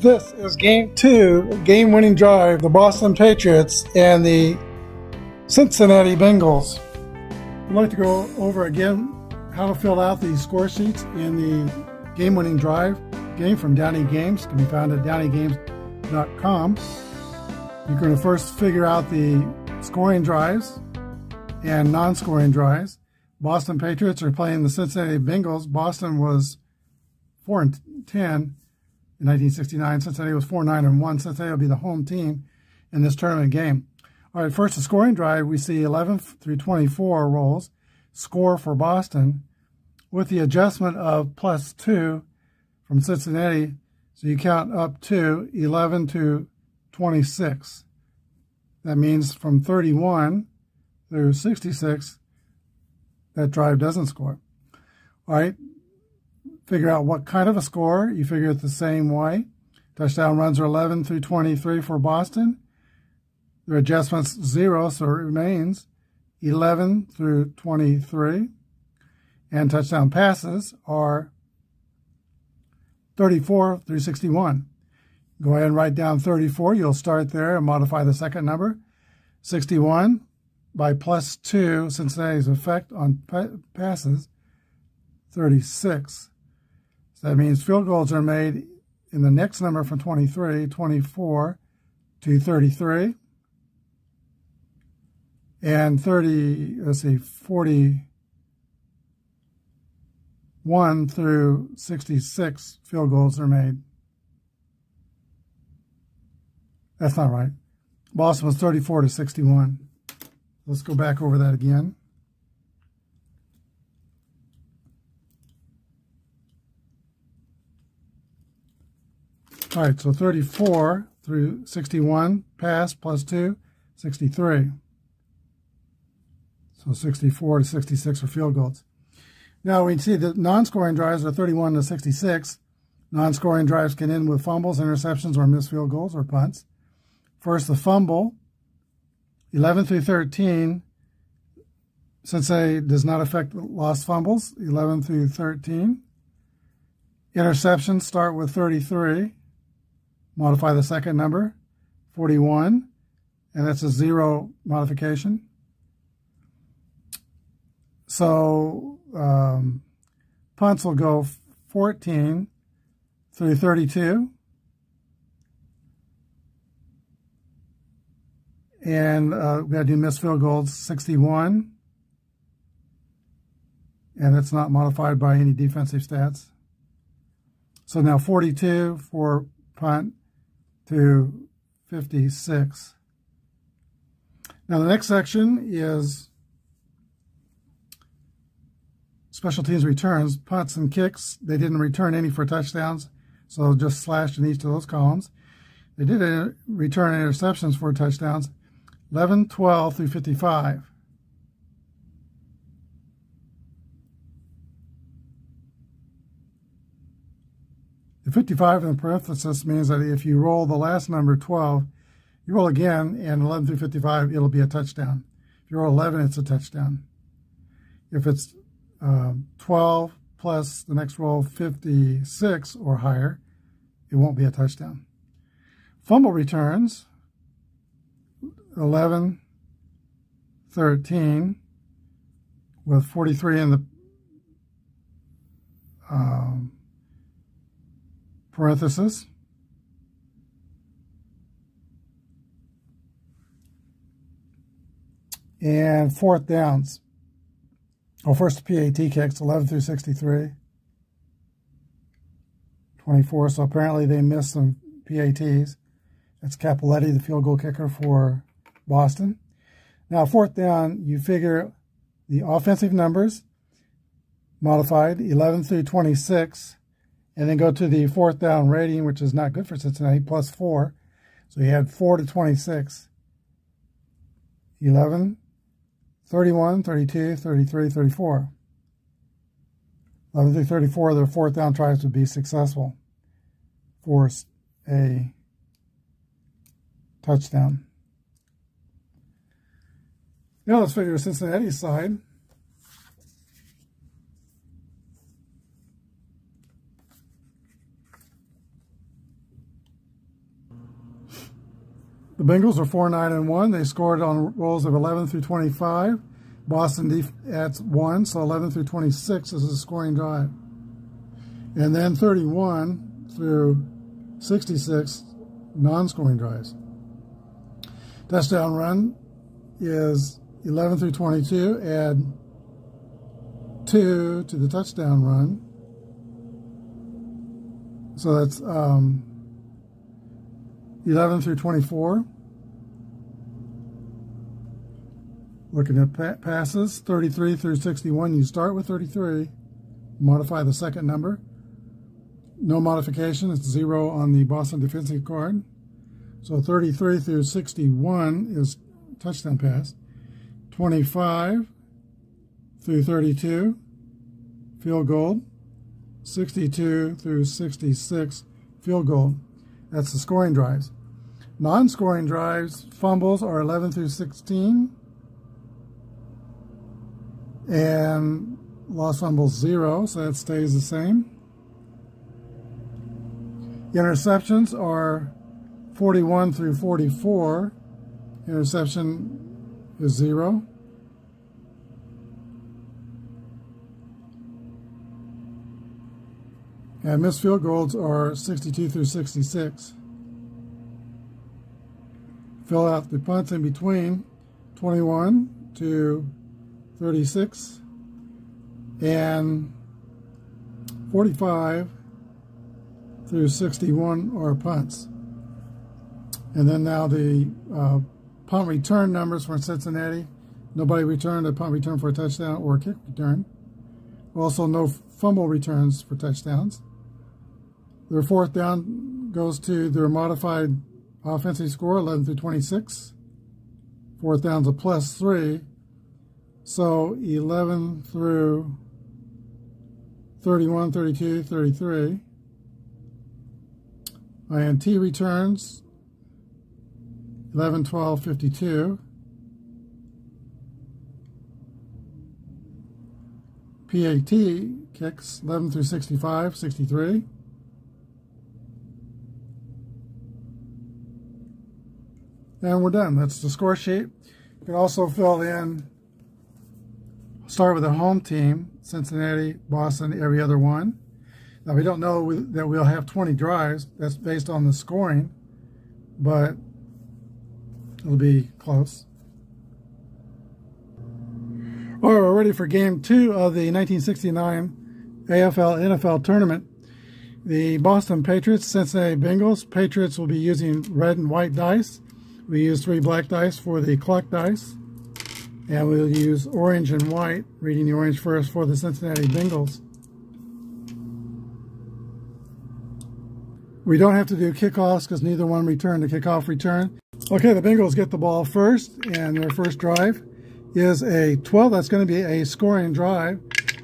This is game 2, game-winning drive, the Boston Patriots and the Cincinnati Bengals. I'd like to go over again how to fill out the score sheets in the game-winning drive game from Downey Games. It can be found at downeygames.com. You're going to first figure out the scoring drives and non-scoring drives. Boston Patriots are playing the Cincinnati Bengals. Boston was 4-10 in 1969. Cincinnati was 4-9-1. Cincinnati will be the home team in this tournament game. All right, first the scoring drive, we see 11 through 24 rolls. Score for Boston with the adjustment of +2 from Cincinnati. So you count up to 11 to 26. That means from 31 through 66, that drive doesn't score. All right, figure out what kind of a score. You figure it the same way. Touchdown runs are 11 through 23 for Boston. Their adjustment's 0, so it remains 11 through 23. And touchdown passes are 34 through 61. Go ahead and write down 34. You'll start there and modify the second number. 61 by +2, Cincinnati's effect on passes, 36. So that means field goals are made in the next number from 23, 24 to 33. And 41 through 66 field goals are made. That's not right. Boston was 34 to 61. Let's go back over that again. All right, so 34 through 61, pass, +2, 63. So 64 to 66 are field goals. Now we can see that non-scoring drives are 31 to 66. Non-scoring drives can end with fumbles, interceptions, or missed field goals or punts. First, the fumble, 11 through 13. Cincinnati does not affect lost fumbles, 11 through 13. Interceptions start with 33. Modify the second number, 41, and that's a 0 modification. So punts will go 14 through 32. And we got to do missed field goals, 61. And that's not modified by any defensive stats. So now 42 for punt to 56. Now the next section is special teams returns, punts and kicks. They didn't return any for touchdowns, so just slashed in each of those columns. They did return interceptions for touchdowns, 11, 12 through 55. The 55 in parenthesis means that if you roll the last number, 12, you roll again, and 11 through 55, it'll be a touchdown. If you roll 11, it's a touchdown. If it's 12 plus the next roll 56 or higher, it won't be a touchdown. Fumble returns, 11, 13, with 43 in the parenthesis. And fourth downs. Well, first the PAT kicks, 11 through 63. 24, so apparently they missed some PATs. That's Capoletti, the field goal kicker for Boston. Now, fourth down, you figure the offensive numbers, modified, 11 through 26, and then go to the fourth down rating, which is not good for Cincinnati, +4. So you had 4 to 26. 11, 31, 32, 33, 34. 11 through 34, their fourth down tries would be successful. Force a touchdown. Now let's figure Cincinnati's side. The Bengals are 4-9-1. They scored on rolls of 11 through 25. Boston adds 1, so 11 through 26 is a scoring drive. And then 31 through 66, non-scoring drives. Touchdown run is 11 through 22. Add 2 to the touchdown run. So that's 11 through 24. Looking at passes, 33 through 61. You start with 33. Modify the second number. No modification. It's 0 on the Boston defensive card. So 33 through 61 is touchdown pass. 25 through 32, field goal. 62 through 66, field goal. That's the scoring drives. Non-scoring drives, fumbles are 11 through 16. And lost fumbles 0, so that stays the same. Interceptions are 41 through 44. Interception is 0. And missed field goals are 62 through 66. Fill out the punts in between, 21 to 36, and 45 through 61 are punts. And then now the punt return numbers for Cincinnati. Nobody returned a punt return for a touchdown or a kick return. Also no fumble returns for touchdowns. Their fourth down goes to their modified offensive score, 11 through 26. Fourth down's a +3. So 11 through 31, 32, 33. INT returns, 11, 12, 52. PAT kicks, 11 through 65, 63. And we're done. That's the score sheet. You can also fill in, start with the home team, Cincinnati, Boston, every other one. Now, we don't know that we'll have 20 drives. That's based on the scoring, but it'll be close. All right, we're ready for Game 2 of the 1969 AFL-NFL tournament. The Boston Patriots, Cincinnati Bengals. Patriots will be using red and white dice. We use 3 black dice for the clock dice. And we'll use orange and white, reading the orange first, for the Cincinnati Bengals. We don't have to do kickoffs because neither one returned a kickoff return. Okay, the Bengals get the ball first, and their first drive is a 12. That's going to be a scoring drive.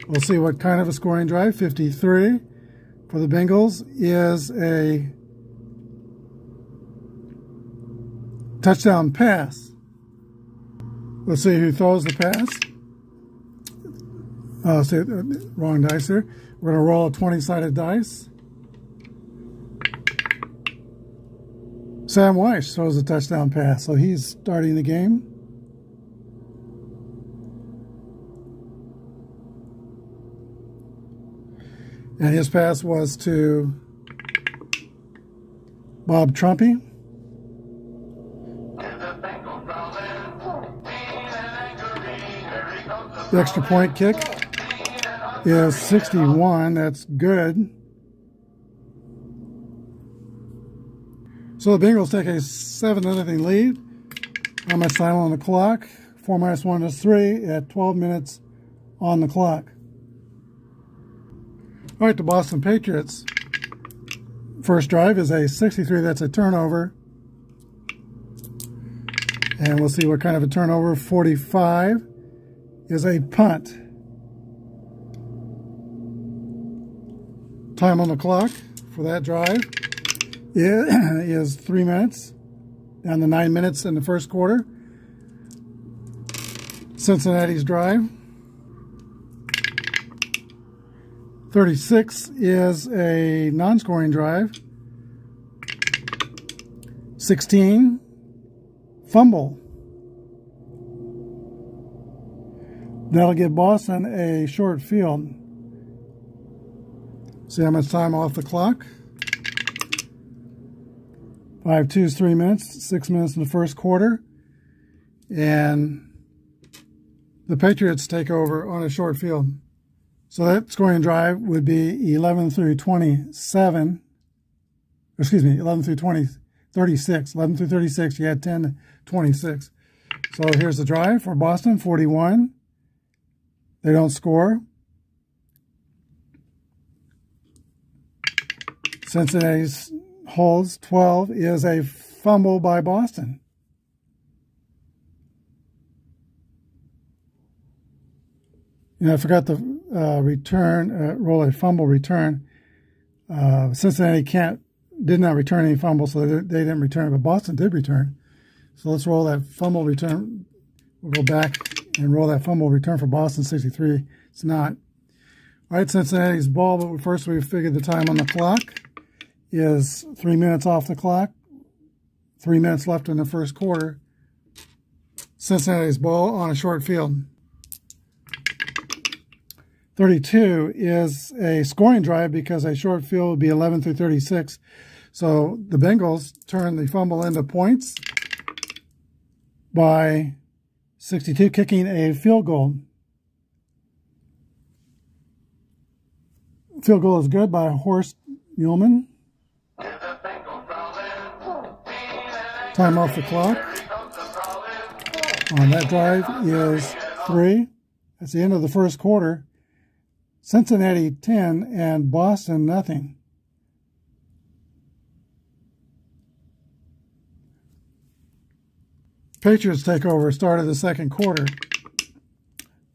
We'll see what kind of a scoring drive. 53 for the Bengals is a touchdown pass. Let's see who throws the pass. Wrong dice here. We're going to roll a 20-sided dice. Sam Weiss throws a touchdown pass, so he's starting the game. And his pass was to Bob Trny. The extra point kick is 61. That's good. So the Bengals take a 7-0 lead. How much time on the clock? 4 minus 1 is 3 at 12 minutes on the clock. All right, the Boston Patriots. First drive is a 63. That's a turnover. And we'll see what kind of a turnover. 45 is a punt. Time on the clock for that drive is 3 minutes, down to 9 minutes in the first quarter. Cincinnati's drive. 36 is a non-scoring drive. 16 fumble. That'll give Boston a short field. See how much time off the clock? 5-2 is 3 minutes, 6 minutes in the first quarter. And the Patriots take over on a short field. So that scoring drive would be 11 through 27. Excuse me, 11 through 36. 11 through 36, you had 10 to 26. So here's the drive for Boston, 41. They don't score. Cincinnati's holds 12 is a fumble by Boston. I forgot the roll a fumble return. Cincinnati did not return any fumbles, so they didn't return it, but Boston did return. So let's roll that fumble return. We'll go back and roll that fumble return for Boston, 63. It's not. All right, Cincinnati's ball, but first we figured the time on the clock is 3 minutes off the clock. 3 minutes left in the first quarter. Cincinnati's ball on a short field. 32 is a scoring drive because a short field would be 11 through 36. So the Bengals turn the fumble into points by 62, kicking a field goal. Field goal is good by Horst Muhlman. Time off the clock on that drive is 3. That's the end of the first quarter. Cincinnati 10 and Boston nothing. Patriots take over, start of the second quarter.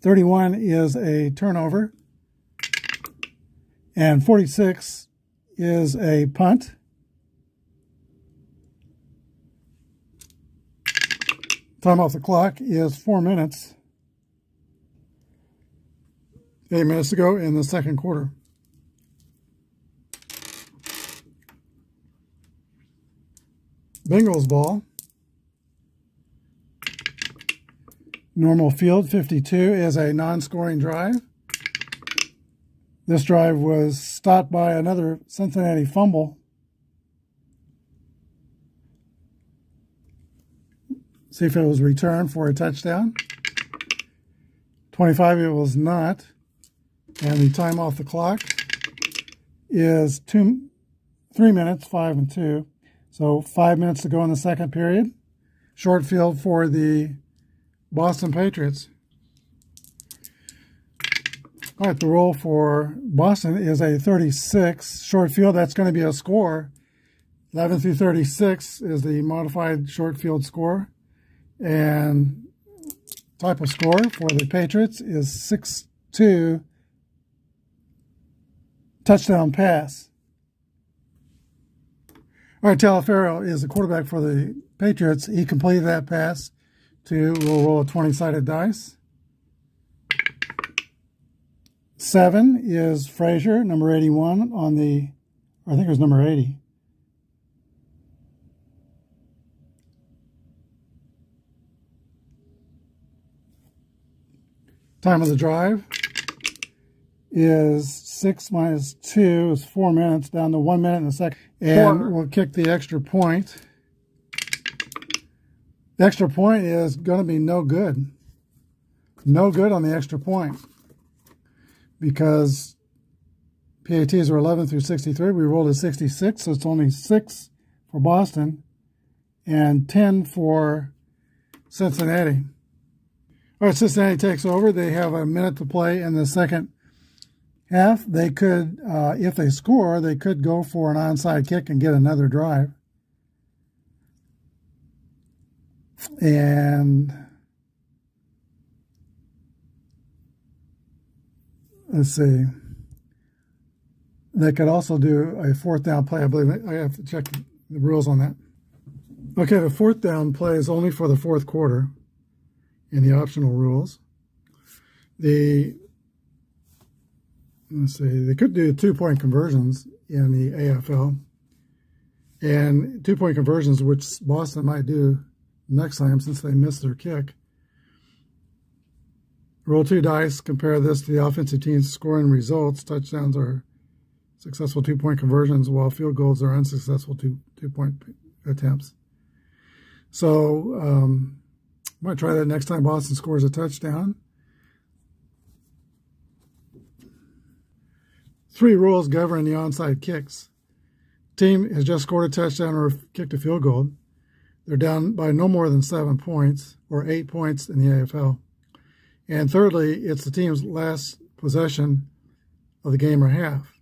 31 is a turnover. And 46 is a punt. Time off the clock is 4 minutes. 8 minutes to go in the second quarter. Bengals ball. Normal field, 52 is a non-scoring drive. This drive was stopped by another Cincinnati fumble. See if it was returned for a touchdown. 25, it was not. And the time off the clock is 3 minutes, 5 and 2. So 5 minutes to go in the second period. Short field for the Boston Patriots. All right, the roll for Boston is a 36 short field. That's going to be a score. 11 through 36 is the modified short field score. And type of score for the Patriots is 6-2 touchdown pass. All right, Talaferro is the quarterback for the Patriots. He completed that pass to, we'll roll a 20-sided dice. 7 is Frazier, number 81 on the, I think it was number 80. Time of the drive is 6 minus 2 is 4 minutes, down to 1 minute and a second. And we'll kick the extra point. The extra point is going to be no good. No good on the extra point. Because PATs are 11 through 63. We rolled a 66, so it's only 6 for Boston and 10 for Cincinnati. All right, Cincinnati takes over. They have a minute to play in the second half. They could, if they score, they could go for an onside kick and get another drive. And let's see. They could also do a fourth down play. I believe I have to check the rules on that. Okay, the fourth down play is only for the fourth quarter in the optional rules. Let's see, they could do 2-point conversions in the AFL. And 2-point conversions, which Boston might do next time since they missed their kick. Roll 2 dice, compare this to the offensive team's scoring results. Touchdowns are successful 2-point conversions, while field goals are unsuccessful two-point attempts. So I might try that next time Boston scores a touchdown. 3 rules govern the onside kicks. Team has just scored a touchdown or kicked a field goal. They're down by no more than 7 points, or 8 points in the AFL. And thirdly, it's the team's last possession of the game or half.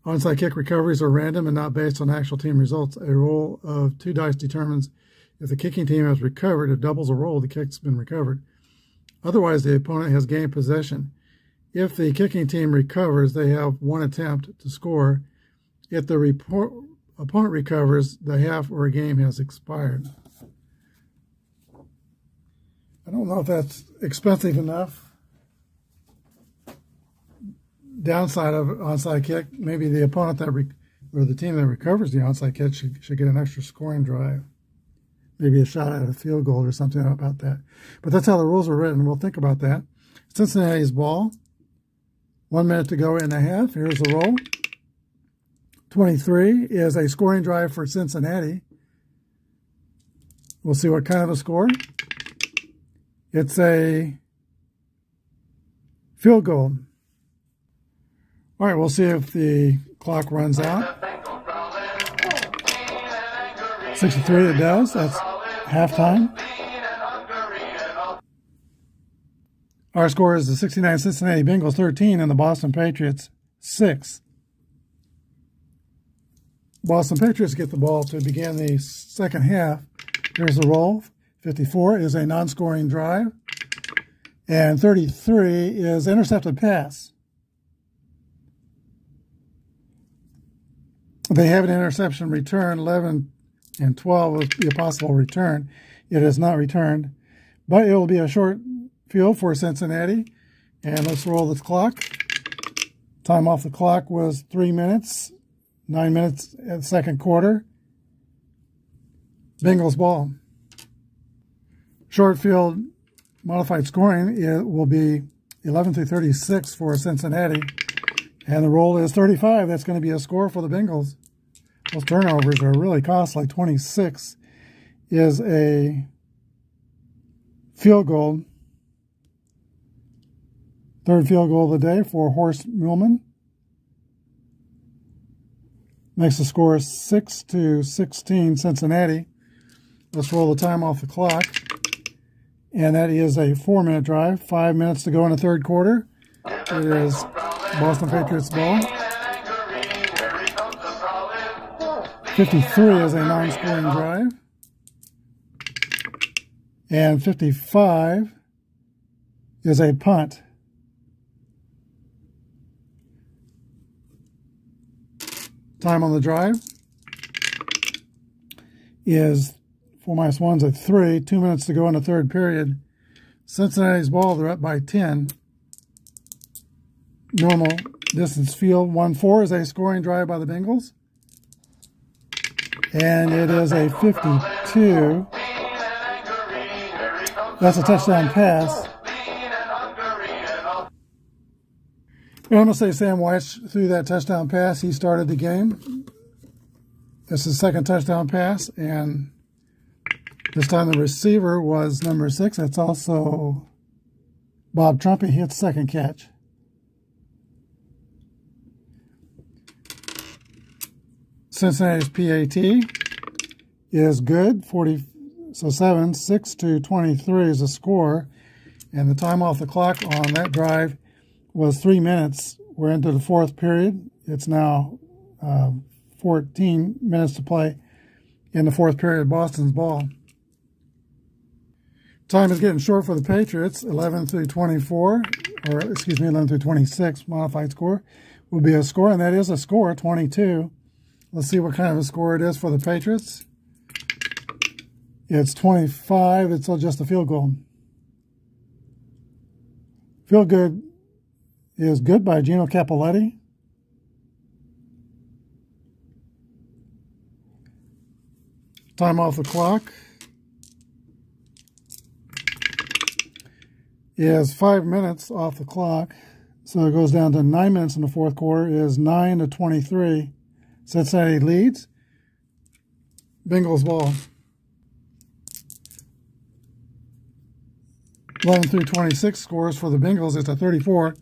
Onside kick recoveries are random and not based on actual team results. A roll of 2 dice determines if the kicking team has recovered. It doubles a roll, the kick's been recovered. Otherwise, the opponent has gained possession. If the kicking team recovers, they have 1 attempt to score. If the opponent recovers, the half or game has expired. I don't know if that's expensive enough. Downside of onside kick, maybe the opponent or the team that recovers the onside kick should get an extra scoring drive. Maybe a shot at a field goal or something about that. But that's how the rules are written. We'll think about that. Cincinnati's ball. 1 minute to go in the half. Here's the roll. 23 is a scoring drive for Cincinnati. We'll see what kind of a score. It's a field goal. All right, we'll see if the clock runs out. 63 it does. That's halftime. Our score is the 69 Cincinnati Bengals 13 and the Boston Patriots 6. Boston Patriots get the ball to begin the second half. Here's the roll. 54 is a non-scoring drive. And 33 is intercepted pass. They have an interception return. 11 and 12 would be a possible return. It is not returned. But it will be a short field for Cincinnati. And let's roll the clock. Time off the clock was 3 minutes. 9 minutes at the second quarter. Bengals ball. Short field modified scoring, it will be 11-36 for Cincinnati. And the roll is 35. That's going to be a score for the Bengals. Those turnovers are really costly. 26 is a field goal. Third field goal of the day for Horst Muhlmann. Makes the score 6-16 Cincinnati. Let's roll the time off the clock. And that is a 4-minute drive. 5 minutes to go in the third quarter. It is Boston Patriots ball. 53 is a non-scoring drive. And 55 is a punt. Time on the drive is 4 minus 1 is a 3. 2 minutes to go in the third period. Cincinnati's ball, they're up by 10. Normal distance field. 1-4 is a scoring drive by the Bengals. And it is a 52. That's a touchdown pass. I'm going to say Sam White threw that touchdown pass. He started the game. This is the second touchdown pass, and this time the receiver was number 6. That's also Bob Trumpy. He hit the second catch. Cincinnati's PAT is good. 7, 6-23 is the score. And the time off the clock on that drive was 3 minutes. We're into the fourth period. It's now 14 minutes to play in the fourth period. Boston's ball. Time is getting short for the Patriots. 11-24, or excuse me, 11-26. Modified score will be a score, and that is a score, 22. Let's see what kind of a score it is for the Patriots. It's 25. It's just a field goal. Field good is good by Gino Cappelletti. Time off the clock is 5 minutes off the clock. So it goes down to 9 minutes in the fourth quarter. It is 9-23. Cincinnati leads. Bengals ball. 11 through 26 scores for the Bengals. It's a 34.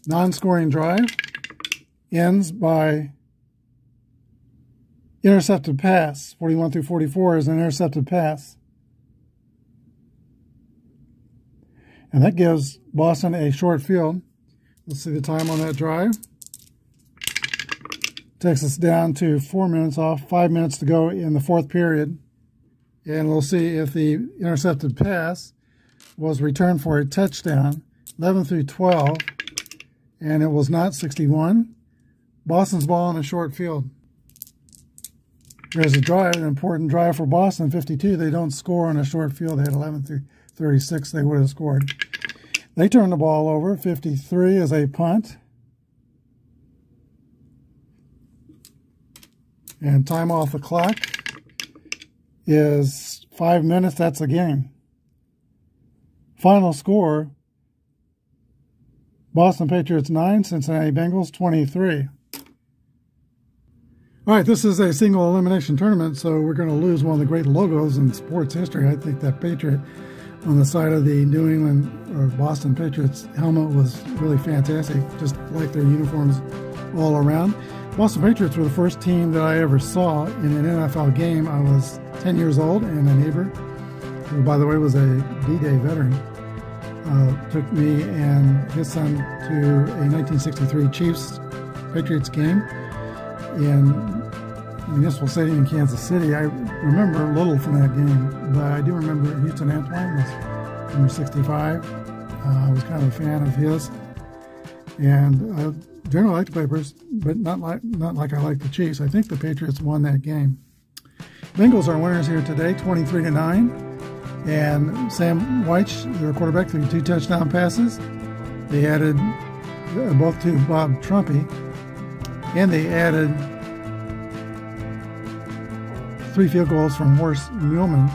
Non-scoring drive. Ends by intercepted pass. 41 through 44 is an intercepted pass. And that gives Boston a short field. Let's see the time on that drive. Takes us down to 4 minutes off, 5 minutes to go in the fourth period. And we'll see if the intercepted pass was returned for a touchdown. 11 through 12. And it was not. 61. Boston's ball on a short field. There's a drive, an important drive for Boston. 52. They don't score on a short field. They had 11 through 36. They would have scored. They turn the ball over. 53 is a punt. And time off the clock is 5 minutes. That's a game. Final score, Boston Patriots 9, Cincinnati Bengals 23. All right, this is a single elimination tournament, so we're going to lose one of the great logos in sports history. I think that Patriot on the side of the New England or Boston Patriots helmet was really fantastic, just like their uniforms all around. Boston Patriots were the first team that I ever saw in an NFL game. I was 10 years old, and a neighbor, who by the way was a D-Day veteran, took me and his son to a 1963 Chiefs-Patriots game in Municipal Stadium in Kansas City. I remember little from that game, but I do remember Houston Antoine was number 65. I was kind of a fan of his, and I generally liked the Papers, but not like I like the Chiefs. I think the Patriots won that game. Bengals are winners here today, 23-9. And Sam Weich, their quarterback, threw 2 touchdown passes. They added both to Bob Trumpy, and they added 3 field goals from Horst Muhlmann.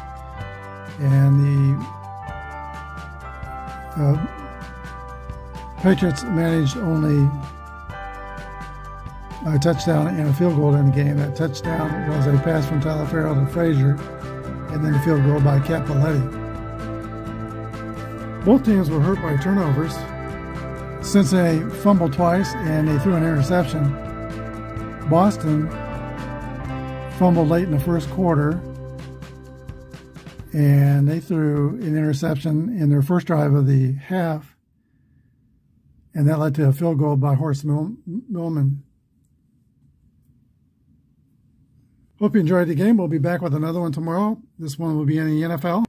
And the Patriots managed only a touchdown and a field goal in the game. That touchdown was a pass from Tyler Farrell to Frazier, and then a field goal by Cappelletti. Both teams were hurt by turnovers. Cincinnati fumbled twice, and they threw an interception. Boston fumbled late in the first quarter, and they threw an interception in their first drive of the half, and that led to a field goal by Horst Muhlmann. Hope you enjoyed the game. We'll be back with another one tomorrow. This one will be in the NFL.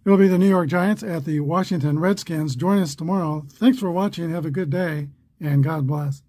It'll be the New York Giants at the Washington Redskins. Join us tomorrow. Thanks for watching. Have a good day, and God bless.